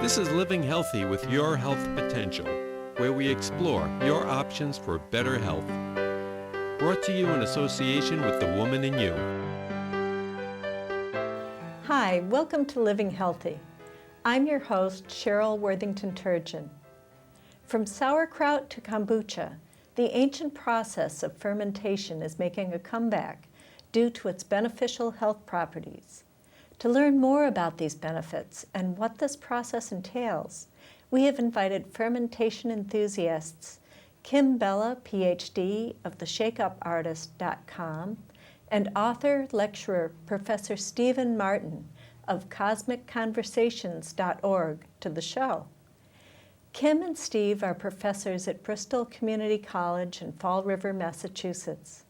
This is Living Healthy with Your Health Potential, where we explore your options for better health. Brought to you in association with The Woman in You. Hi, welcome to Living Healthy. I'm your host, Sheryl Worthington Turgeon. From sauerkraut to kombucha, the ancient process of fermentation is making a comeback due to its beneficial health properties. To learn more about these benefits and what this process entails, we have invited fermentation enthusiasts Kim Bella, PhD, of theshakeupartist.com, and author, lecturer, Professor Stephan Martin of cosmicconversations.org to the show. Kim and Steve are professors at Bristol Community College in Fall River, Massachusetts.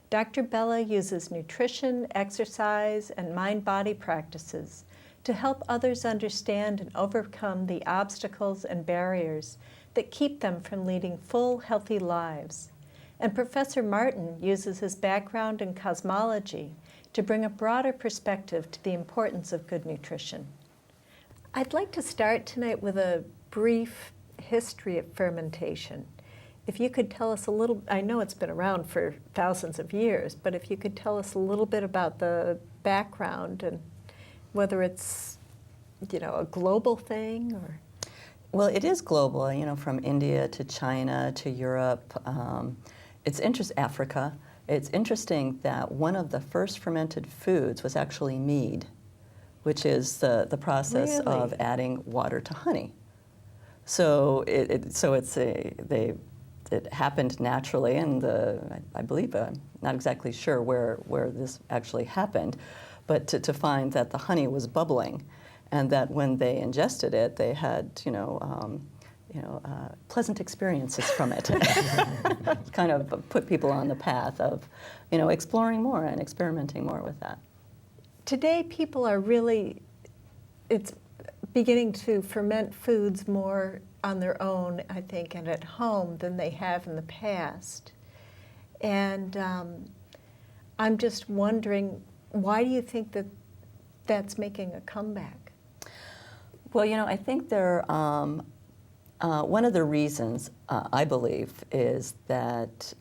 Dr. Bella uses nutrition, exercise, and mind-body practices to help others understand and overcome the obstacles and barriers that keep them from leading full, healthy lives. And Professor Martin uses his background in cosmology to bring a broader perspective to the importance of good nutrition. I'd like to start tonight with a brief history of fermentation. If you could tell us a little, I know it's been around for thousands of years, but if you could tell us a little bit about the background and whether it's, a global thing or... Well, it is global, from India to China to Europe. It's Africa. It's interesting that one of the first fermented foods was actually mead, which is the process of adding water to honey. So it happened naturally, and I believe, I'm not exactly sure where this actually happened, but to find that the honey was bubbling, and that when they ingested it, they had, pleasant experiences from it. Kind of put people on the path of, exploring more and experimenting more with that. Today, people are it's beginning to ferment foods more on their own, I think, and at home than they have in the past. And I'm just wondering, why do you think that that's making a comeback? Well, I think one of the reasons, I believe, is that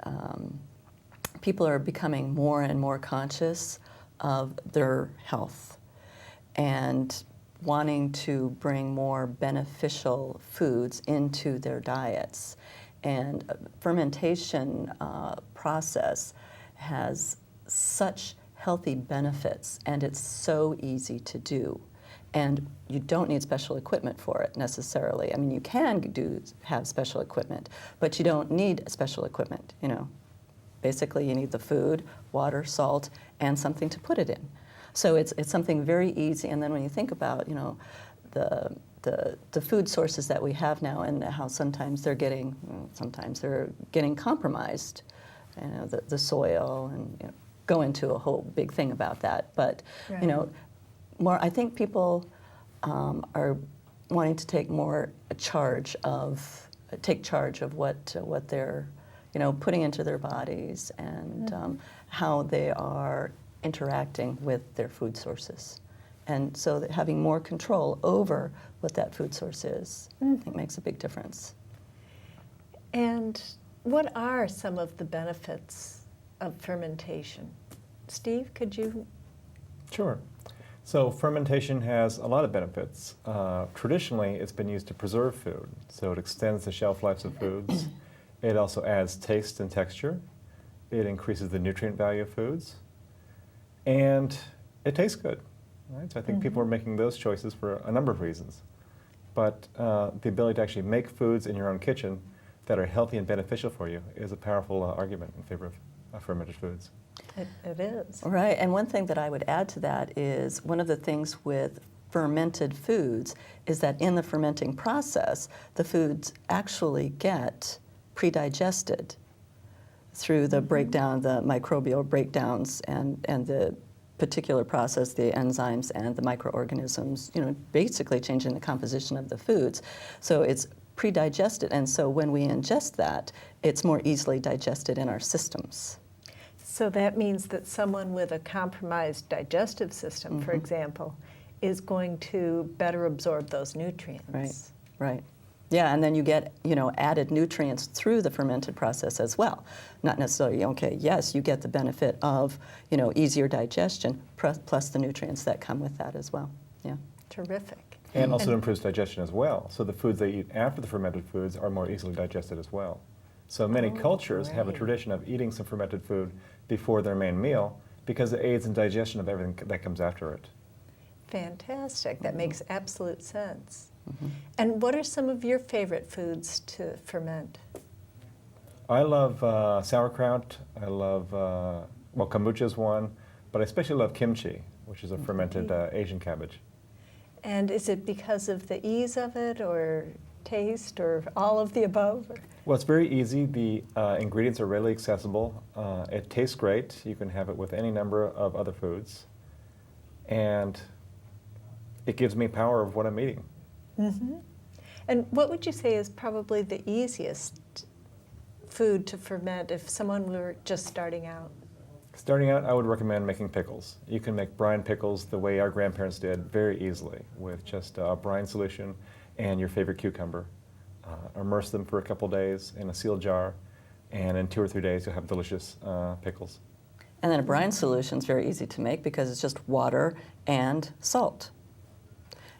people are becoming more and more conscious of their health and wanting to bring more beneficial foods into their diets. And fermentation process has such healthy benefits, and it's so easy to do. And you don't need special equipment for it necessarily. I mean, you can have special equipment, but you don't need special equipment, Basically, you need the food, water, salt, and something to put it in. So it's something very easy. And then when you think about, the food sources that we have now and how sometimes they're getting compromised, the soil, and go into a whole big thing about that. But, right. I think people are wanting to take more charge of what they're, putting into their bodies and how they are interacting with their food sources. And so that having more control over what that food source is, I think makes a big difference. And what are some of the benefits of fermentation? Steve, could you? Sure. So fermentation has a lot of benefits. Traditionally, it's been used to preserve food, so it extends the shelf lives of foods. It also adds taste and texture. It increases the nutrient value of foods. And it tastes good, right? So I think people are making those choices for a number of reasons. But the ability to actually make foods in your own kitchen that are healthy and beneficial for you is a powerful argument in favor of fermented foods. It is. Right, and one thing that I would add to that is one of the things with fermented foods is that in the fermenting process, the foods actually get pre-digested through the breakdown, the microbial breakdowns and the particular process, the enzymes and the microorganisms, basically changing the composition of the foods. So it's pre-digested, and so when we ingest that, it's more easily digested in our systems. So that means that someone with a compromised digestive system, for example, is going to better absorb those nutrients. Right, right. Yeah, and then you get, added nutrients through the fermented process as well. Not necessarily, okay, yes, you get the benefit of, easier digestion, plus the nutrients that come with that as well. Yeah. Terrific. And also improves digestion as well. So the foods they eat after the fermented foods are more easily digested as well. So many cultures have a great. tradition of eating some fermented food before their main meal because it aids in digestion of everything that comes after it. Fantastic. That makes absolute sense. Mm-hmm. And what are some of your favorite foods to ferment? I love sauerkraut. I love, kombucha is one, but I especially love kimchi, which is a fermented Asian cabbage. And is it because of the ease of it, or taste, or all of the above? Well, it's very easy. The ingredients are readily accessible. It tastes great. You can have it with any number of other foods. And it gives me power of what I'm eating. Mm-hmm. And what would you say is probably the easiest food to ferment if someone were just starting out? Starting out, I would recommend making pickles. You can make brine pickles the way our grandparents did very easily with just a brine solution and your favorite cucumber. Immerse them for a couple days in a sealed jar, and in 2 or 3 days you'll have delicious pickles. And then a brine solution is very easy to make because it's just water and salt.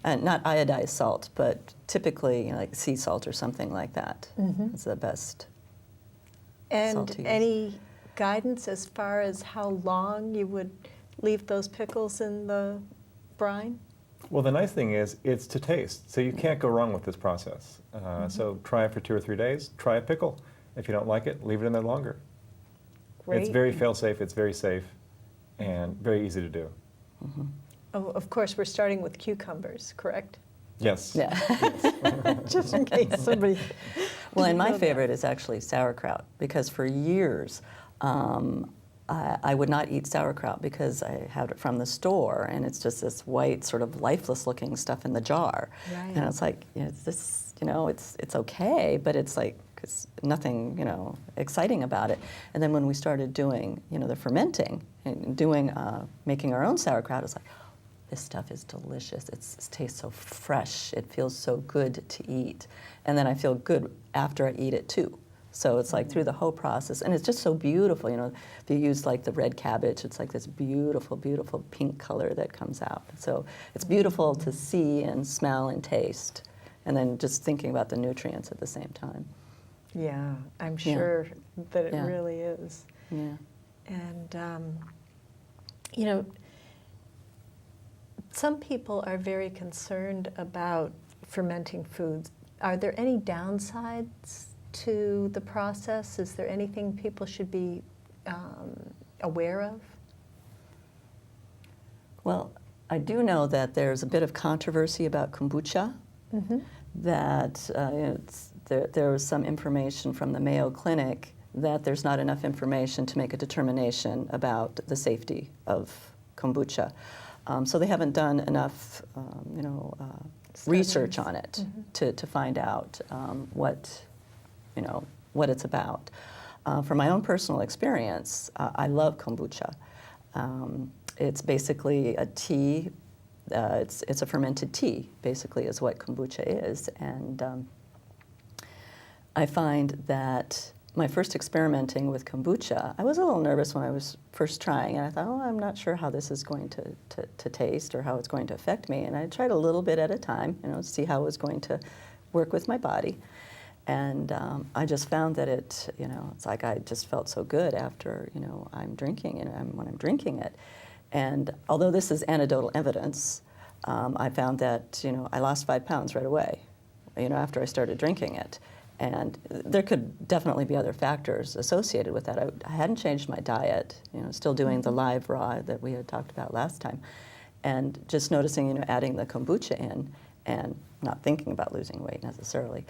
And not iodized salt, but typically like sea salt or something like that. Mm-hmm. It's the best. And Salt to use. any guidance as far as how long you would leave those pickles in the brine? Well, the nice thing is it's to taste, so you can't go wrong with this process. So try it for 2 or 3 days, try a pickle. If you don't like it, leave it in there longer. Great. It's very fail-safe, it's very safe, and very easy to do. Mm-hmm. Oh, of course, we're starting with cucumbers, correct? Yes. Yeah. Just in case somebody... Well, and my know that. favorite is actually sauerkraut because for years I would not eat sauerkraut because I had it from the store and it's just this white sort of lifeless looking stuff in the jar. Right. And it's like, it's okay, but it's like, it's nothing, exciting about it. And then when we started doing, the fermenting and doing, making our own sauerkraut, it's like, this stuff is delicious. It tastes so fresh. It feels so good to eat. And then I feel good after I eat it too. So it's like through the whole process. And it's just so beautiful. If you use like the red cabbage, it's like this beautiful, beautiful pink color that comes out. So it's beautiful to see and smell and taste. And then just thinking about the nutrients at the same time. Yeah, I'm sure that it Yeah. really is. Yeah. And, some people are very concerned about fermenting foods. Are there any downsides to the process? Is there anything people should be aware of? Well, I do know that there's a bit of controversy about kombucha. Mm-hmm. That there was some information from the Mayo Clinic that there's not enough information to make a determination about the safety of kombucha. So they haven't done enough, research on it to find out what it's about. From my own personal experience, I love kombucha. It's basically a tea. It's a fermented tea, basically, is what kombucha is. And I find that my first experimenting with kombucha, I was a little nervous when I was first trying, and I thought, I'm not sure how this is going to taste or how it's going to affect me. And I tried a little bit at a time, to see how it was going to work with my body. And I just found that it's like I just felt so good after, I'm drinking it, when I'm drinking it. And although this is anecdotal evidence, I found that, I lost 5 pounds right away, after I started drinking it. And there could definitely be other factors associated with that. I hadn't changed my diet, still doing the live raw that we had talked about last time. And just noticing, adding the kombucha in and not thinking about losing weight necessarily.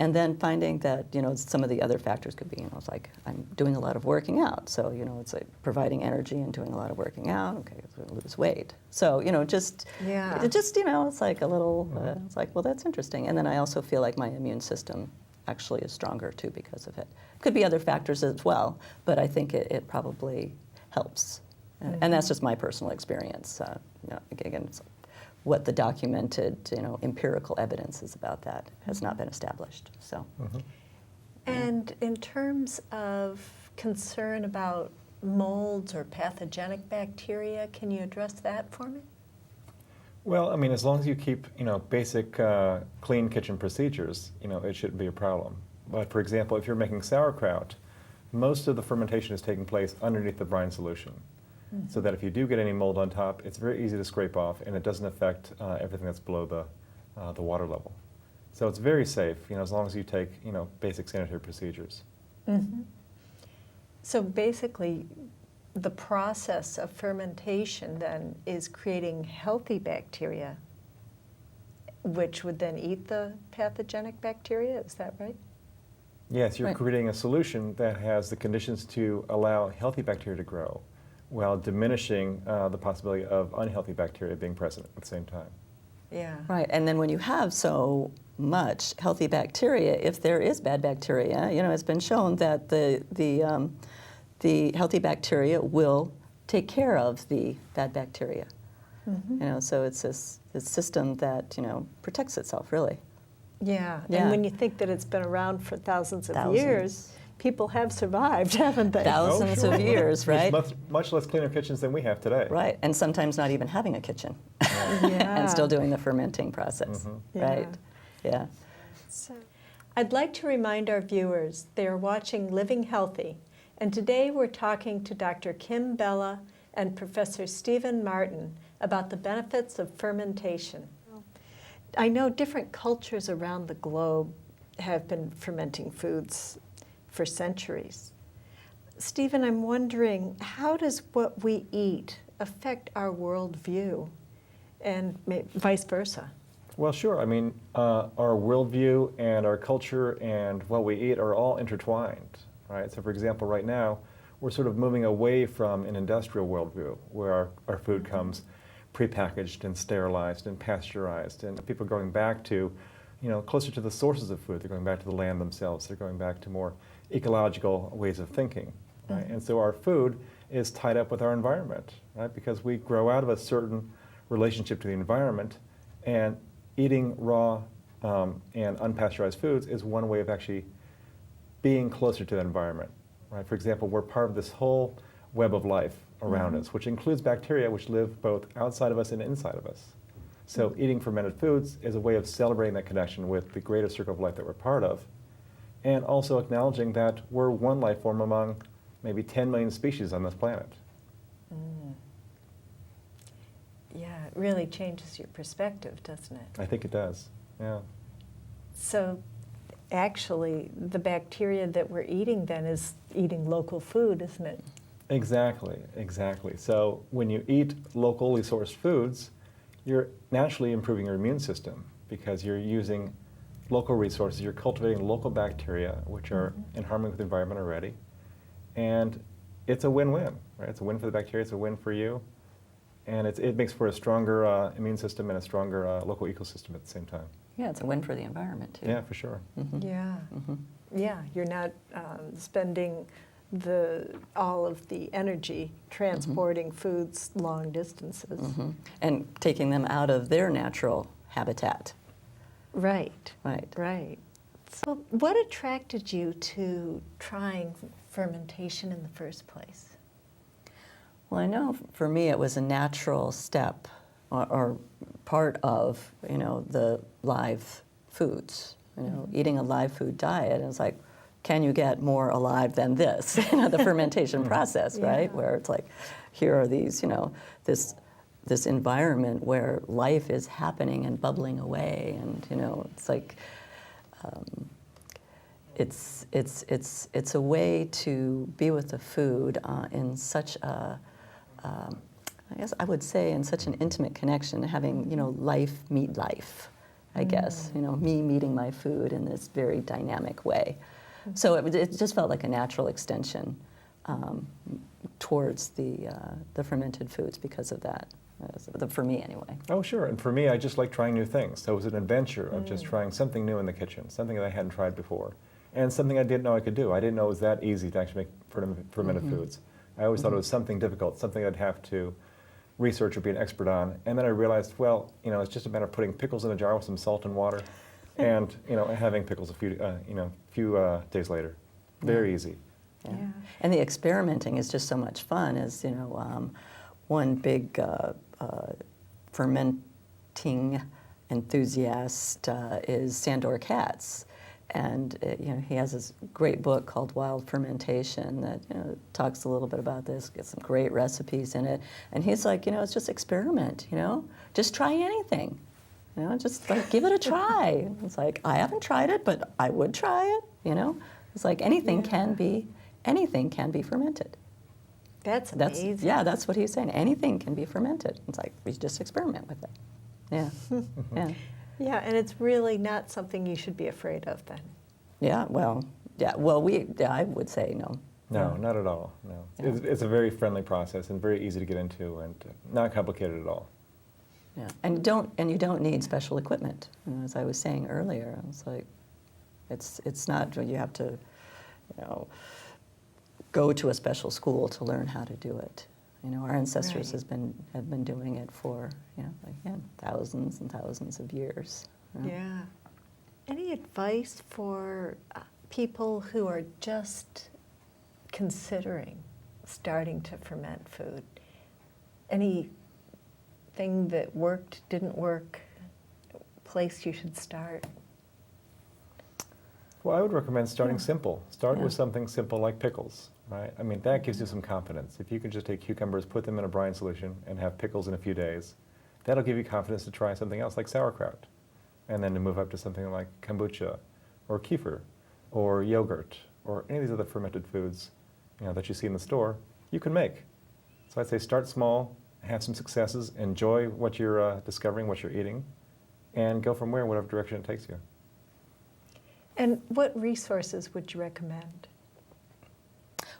And then finding that, some of the other factors could be, it's like I'm doing a lot of working out. So, it's like providing energy and doing a lot of working out. Okay, I'm going to lose weight. So, it's like a little, it's like, well, that's interesting. And then I also feel like my immune system actually is stronger too because of it. Could be other factors as well, but I think it probably helps. And that's just my personal experience. Again, what the documented, empirical evidence is about that has not been established. So, And in terms of concern about molds or pathogenic bacteria, can you address that for me? Well, I mean, as long as you keep, basic clean kitchen procedures, it shouldn't be a problem. But for example, if you're making sauerkraut, most of the fermentation is taking place underneath the brine solution. So that if you do get any mold on top, it's very easy to scrape off, and it doesn't affect everything that's below the water level. So it's very safe, as long as you take, basic sanitary procedures. So basically, the process of fermentation then is creating healthy bacteria, which would then eat the pathogenic bacteria, is that right? Yes, you're Right. creating a solution that has the conditions to allow healthy bacteria to grow while diminishing the possibility of unhealthy bacteria being present at the same time. Yeah. right. And then when you have so much healthy bacteria, if there is bad bacteria, it's been shown that the healthy bacteria will take care of the bad bacteria. So it's this system that protects itself, really. Yeah. Yeah. And when you think that it's been around for thousands of Thousands. years, people have survived, haven't they? Thousands of years, right? There's much less cleaner kitchens than we have today. Right, and sometimes not even having a kitchen Yeah. and still doing the fermenting process, right? Yeah. So, I'd like to remind our viewers they are watching Living Healthy, and today we're talking to Dr. Kim Bella and Professor Stephan Martin about the benefits of fermentation. I know different cultures around the globe have been fermenting foods for centuries. Stephen, I'm wondering, how does what we eat affect our worldview, and vice versa? Well, sure. I mean, our worldview and our culture and what we eat are all intertwined, right? So for example, right now, we're sort of moving away from an industrial worldview where our food comes prepackaged and sterilized and pasteurized, and people are going back to, closer to the sources of food. They're going back to the land themselves. They're going back to more ecological ways of thinking, right? And so our food is tied up with our environment, right? Because we grow out of a certain relationship to the environment, and eating raw and unpasteurized foods is one way of actually being closer to the environment, right? For example, we're part of this whole web of life around us, which includes bacteria which live both outside of us and inside of us. So eating fermented foods is a way of celebrating that connection with the greater circle of life that we're part of, and also acknowledging that we're one life form among maybe 10 million species on this planet. Yeah, it really changes your perspective, doesn't it? I think it does, yeah. So actually, the bacteria that we're eating then is eating local food, isn't it? Exactly, exactly. So when you eat locally sourced foods, you're naturally improving your immune system because you're using local resources, you're cultivating local bacteria, which are in harmony with the environment already. And it's a win-win, right? It's a win for the bacteria, it's a win for you. And it makes for a stronger immune system and a stronger local ecosystem at the same time. Yeah, it's a win for the environment, too. Yeah, for sure. Yeah. Yeah, you're not spending all of the energy transporting foods long distances. And taking them out of their natural habitat. Right, Right. right. So what attracted you to trying fermentation in the first place? Well, I know for me it was a natural step or part of, the live foods. Eating a live food diet, and it's like, can you get more alive than this? The fermentation process, right? Where it's like, here are these, this environment where life is happening and bubbling away, and it's like, it's a way to be with the food in such a, I guess I would say, in such an intimate connection, having life meet life. I guess me meeting my food in this very dynamic way. So it just felt like a natural extension towards the fermented foods because of that, for me anyway. Oh, sure. And for me, I just like trying new things. So it was an adventure of just trying something new in the kitchen, something that I hadn't tried before, and something I didn't know I could do. I didn't know it was that easy to actually make fermented foods. I always thought it was something difficult, something I'd have to, research or be an expert on. And then I realized, well, it's just a matter of putting pickles in a jar with some salt and water, and having pickles a few days later. Very easy. Yeah. And the experimenting is just so much fun. One big fermenting enthusiast is Sandor Katz. And he has this great book called Wild Fermentation that talks a little bit about this, gets some great recipes in it. And he's like, it's just experiment, just try anything. Just like give it a try. It's like, I haven't tried it, but I would try it, It's like anything can be fermented. That's amazing. That's what he's saying. Anything can be fermented. It's like, we just experiment with it. Yeah, yeah. Yeah, and it's really not something you should be afraid of then. I would say no. No, not at all, no. Yeah. It's a very friendly process and very easy to get into and not complicated at all. Yeah, and you don't need special equipment. As I was saying earlier, it's like, it's not, you have to, go to a special school to learn how to do it. Our ancestors have been doing it for, again, thousands and thousands of years. Yeah. Any advice for people who are just considering starting to ferment food? Anything that worked, didn't work, place you should start? Well, I would recommend starting simple. Start with something simple like pickles. Right? I mean, that gives you some confidence. If you can just take cucumbers, put them in a brine solution, and have pickles in a few days, that'll give you confidence to try something else like sauerkraut. And then to move up to something like kombucha, or kefir, or yogurt, or any of these other fermented foods that you see in the store, you can make. So I'd say start small, have some successes, enjoy what you're discovering, what you're eating, and go from whatever direction it takes you. And what resources would you recommend?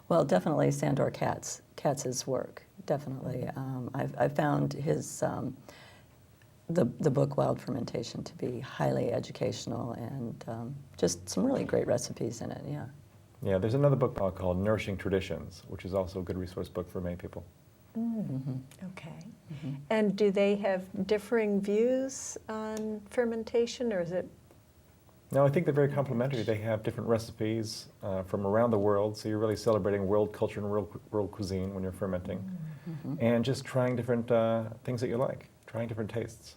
Well, definitely Sandor Katz's work, definitely. I've found his, the book Wild Fermentation to be highly educational and just some really great recipes in it, yeah. Yeah, there's another book called Nourishing Traditions, which is also a good resource book for many people. Okay. And do they have differing views on fermentation, or is it? No, I think they're very complementary. They have different recipes from around the world, so you're really celebrating world culture and world cuisine when you're fermenting, and just trying different things that you like, trying different tastes.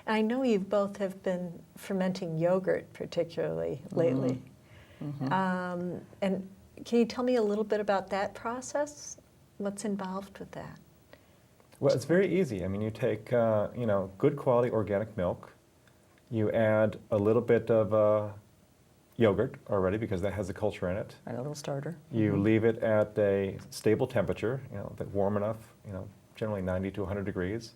I know you both have been fermenting yogurt particularly lately. And can you tell me a little bit about that process? What's involved with that? Well, it's very easy. I mean, you take good quality organic milk. You add a little bit of yogurt already because that has a culture in it. Right, a little starter. You leave it at a stable temperature, warm enough, generally 90 to 100 degrees.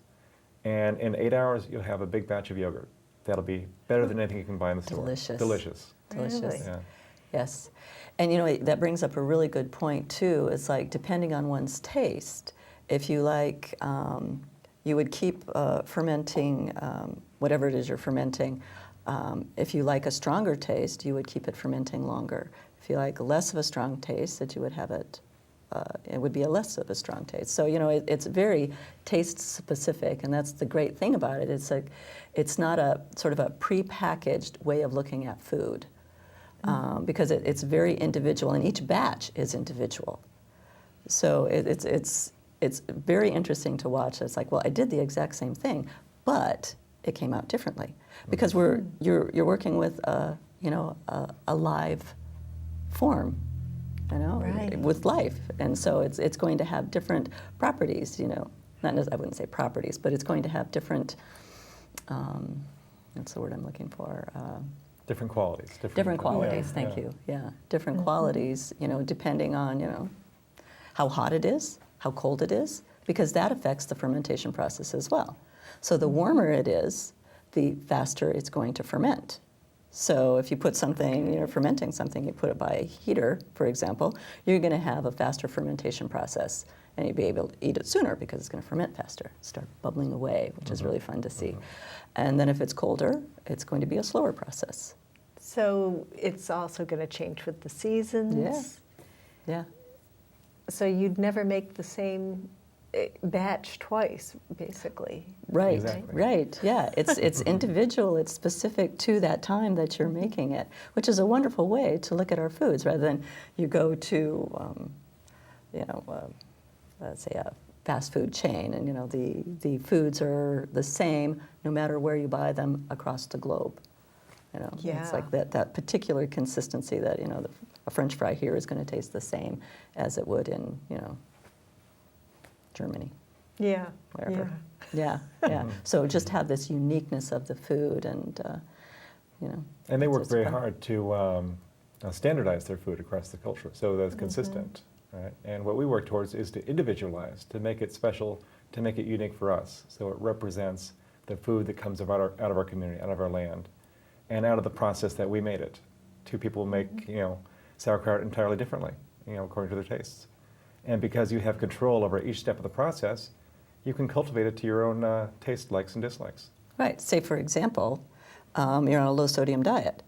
And in 8 hours, you'll have a big batch of yogurt. That'll be better than anything you can buy in the store. Delicious. Delicious. Really? Yeah. Yes. And that brings up a really good point too. It's like depending on one's taste, if you like, you would keep fermenting whatever it is you're fermenting. If you like a stronger taste, you would keep it fermenting longer. If you like less of a strong taste, that you would have it, it would be a less of a strong taste. So it's very taste specific, and that's the great thing about it. It's like it's not a sort of a prepackaged way of looking at food, because it's very individual, and each batch is individual. So it's very interesting to watch. It's like, well, I did the exact same thing, but it came out differently because you're working with a live form, right. with life, and so it's going to have different properties. I wouldn't say properties, but it's going to have different. What's the word I'm looking for? Different qualities. Different qualities. Thank you. Yeah, different qualities. Depending on how hot it is, how cold it is, because that affects the fermentation process as well. So the warmer it is, the faster it's going to ferment. So if you put something, fermenting something, you put it by a heater, for example, you're going to have a faster fermentation process, and you'll be able to eat it sooner because it's going to ferment faster, start bubbling away, which is really fun to see. And then if it's colder, it's going to be a slower process. So it's also going to change with the seasons? Yeah. So you'd never make the same batch twice, basically. Right, Exactly. right, yeah. It's individual, it's specific to that time that you're making it, which is a wonderful way to look at our foods rather than you go to, let's say a fast food chain and, the foods are the same no matter where you buy them across the globe. Yeah. It's like that particular consistency that, a French fry here is going to taste the same as it would in, Germany. Yeah. Wherever. Yeah. Yeah. So just have this uniqueness of the food, and And they work it's very fun. hard to standardize their food across the culture so that it's consistent. Right? And what we work towards is to individualize, to make it special, to make it unique for us. So it represents the food that comes out of our community, out of our land, and out of the process that we made it. Two people make, sauerkraut entirely differently, according to their tastes. And because you have control over each step of the process, you can cultivate it to your own taste likes and dislikes. Right. Say, for example, you're on a low-sodium diet.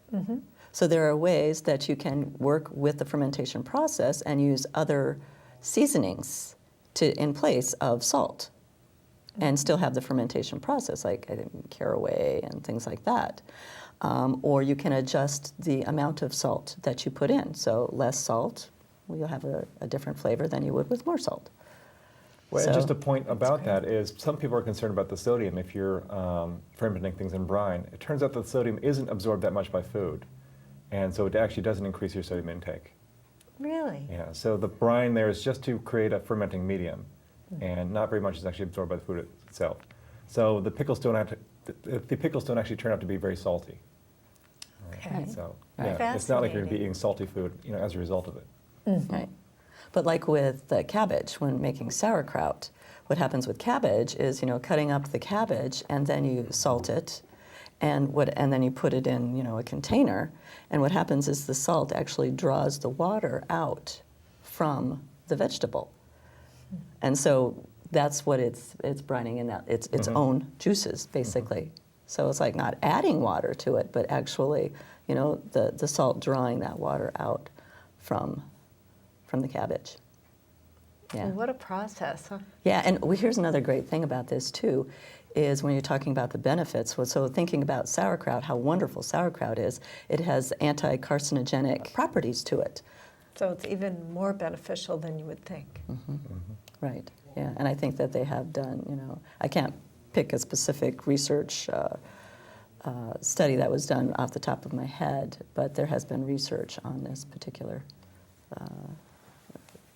So there are ways that you can work with the fermentation process and use other seasonings in place of salt and still have the fermentation process, like I think caraway and things like that. Or you can adjust the amount of salt that you put in. So less salt, you'll have a different flavor than you would with more salt. Well, So- and just a point about that is some people are concerned about the sodium if you're fermenting things in brine. It turns out that the sodium isn't absorbed that much by food. And so it actually doesn't increase your sodium intake. Really? Yeah, so the brine there is just to create a fermenting medium, and not very much is actually absorbed by the food itself. So the pickles don't actually turn out to be very salty. Okay. So Right. yeah, it's not like you're Fascinating. eating salty food, as a result of it. Right. But like with the cabbage, when making sauerkraut, what happens with cabbage is, cutting up the cabbage and then you salt it, and then you put it in, a container, and what happens is the salt actually draws the water out from the vegetable, and so that's what it's brining in that its own juices basically. So it's like not adding water to it, but actually, the salt drawing that water out from the cabbage. Yeah. What a process, huh? Yeah, and here's another great thing about this too, is when you're talking about the benefits. So thinking about sauerkraut, how wonderful sauerkraut is, it has anti-carcinogenic properties to it. So it's even more beneficial than you would think. Right, yeah, and I think that they have done, I can't pick a specific research study that was done off the top of my head, but there has been research on this particular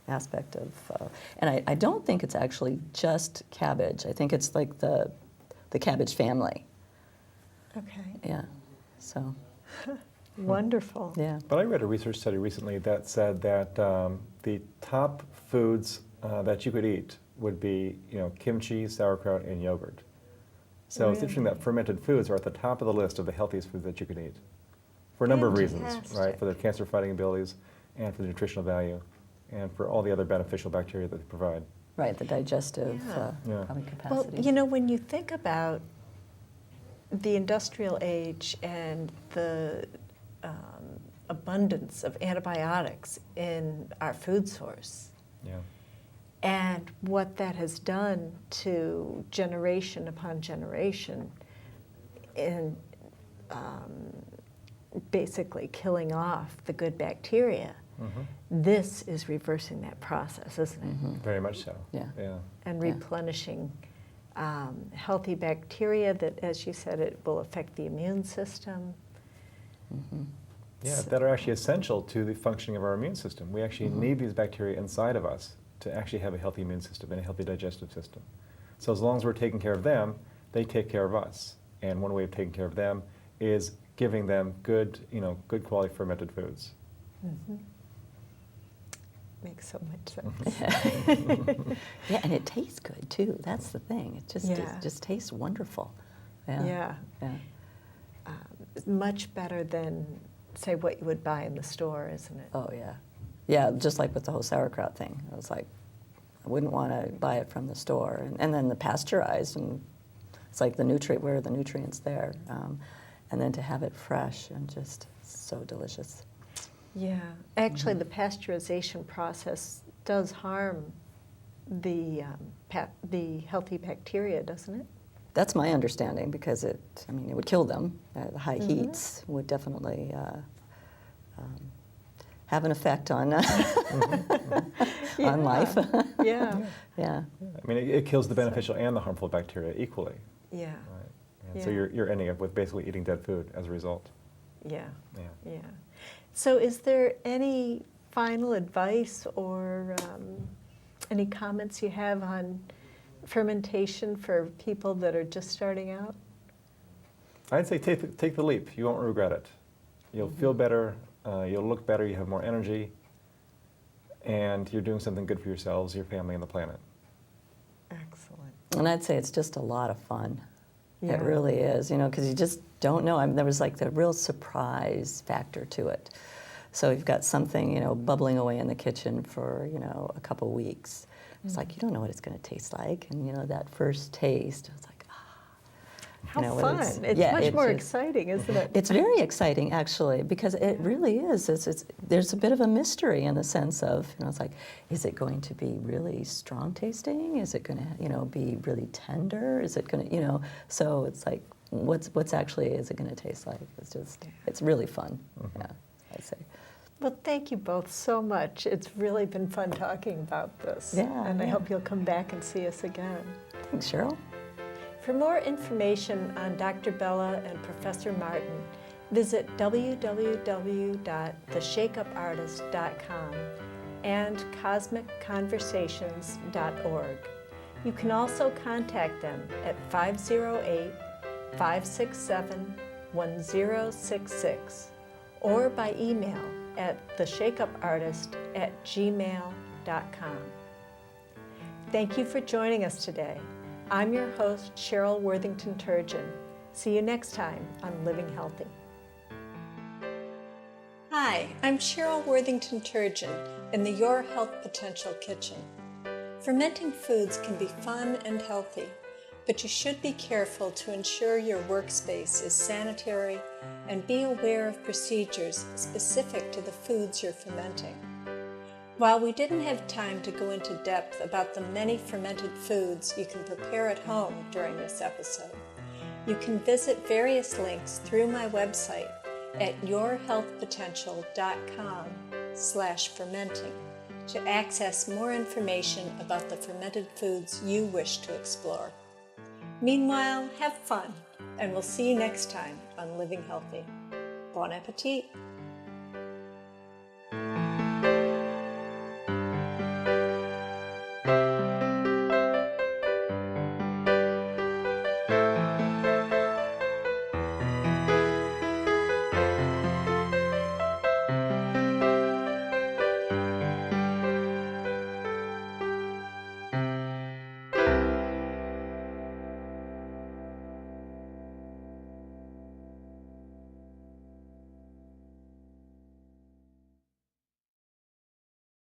aspect of, and I don't think it's actually just cabbage. I think it's like the cabbage family. Okay. Yeah, so, Wonderful. yeah. But I read a research study recently that said that the top foods that you could eat would be, kimchi, sauerkraut, and yogurt. So it's interesting that fermented foods are at the top of the list of the healthiest foods that you can eat, for a number of reasons, right? Fantastic. For their cancer-fighting abilities, and for the nutritional value, and for all the other beneficial bacteria that they provide. Right, the digestive Yeah. probably Well, capacity. when you think about the industrial age and the abundance of antibiotics in our food source, Yeah. and what that has done to generation upon generation in basically killing off the good bacteria, this is reversing that process, isn't it? Very much so. Yeah. Yeah. And Yeah. replenishing healthy bacteria that, as you said, it will affect the immune system. Yeah, that are actually essential to the functioning of our immune system. We actually need these bacteria inside of us to actually have a healthy immune system and a healthy digestive system. So as long as we're taking care of them, they take care of us. And one way of taking care of them is giving them good, good quality fermented foods. Makes so much sense. Yeah, and it tastes good too. That's the thing. It Yeah. just tastes wonderful. Yeah. Yeah. Yeah. Much better than, say, what you would buy in the store, isn't it? Oh yeah. Yeah, just like with the whole sauerkraut thing. I was like, I wouldn't want to buy it from the store. And then the pasteurized, and it's like where are the nutrients there? And then to have it fresh and just so delicious. Yeah. Actually, the pasteurization process does harm the healthy bacteria, doesn't it? That's my understanding, because it would kill them. The high heats would definitely have an effect on on life. Yeah. Yeah. I mean, it kills the beneficial and the harmful bacteria equally. Yeah. Right? And Yeah. so you're ending up with basically eating dead food as a result. Yeah. Yeah. Yeah. So is there any final advice or any comments you have on fermentation for people that are just starting out? I'd say take the leap. You won't regret it. You'll feel better. You'll look better. You have more energy. And you're doing something good for yourselves, your family, and the planet. Excellent. And I'd say it's just a lot of fun. Yeah. It really is, because you just don't know. There was like the real surprise factor to it. So you've got something, bubbling away in the kitchen for, a couple weeks. It's like, you don't know what it's going to taste like. And, that first taste, it's like, How fun. It's much more exciting, isn't it? It's very exciting, actually, because it really is. There's a bit of a mystery in the sense of, it's like, is it going to be really strong tasting? Is it going to, be really tender? Is it going to, so it's like, what's actually, is it going to taste like? It's really fun, yeah, I'd say. Well, thank you both so much. It's really been fun talking about this. Yeah. And I hope you'll come back and see us again. Thanks, Sheryl. For more information on Dr. Bella and Professor Martin, visit www.theshakeupartist.com and cosmicconversations.org. You can also contact them at 508-567-1066 or by email at theshakeupartist@gmail.com. Thank you for joining us today. I'm your host, Sheryl Worthington Turgeon. See you next time on Living Healthy. Hi, I'm Sheryl Worthington Turgeon in the Your Health Potential Kitchen. Fermenting foods can be fun and healthy, but you should be careful to ensure your workspace is sanitary and be aware of procedures specific to the foods you're fermenting. While we didn't have time to go into depth about the many fermented foods you can prepare at home during this episode, you can visit various links through my website at yourhealthpotential.com/fermenting to access more information about the fermented foods you wish to explore. Meanwhile, have fun, and we'll see you next time on Living Healthy. Bon appetit!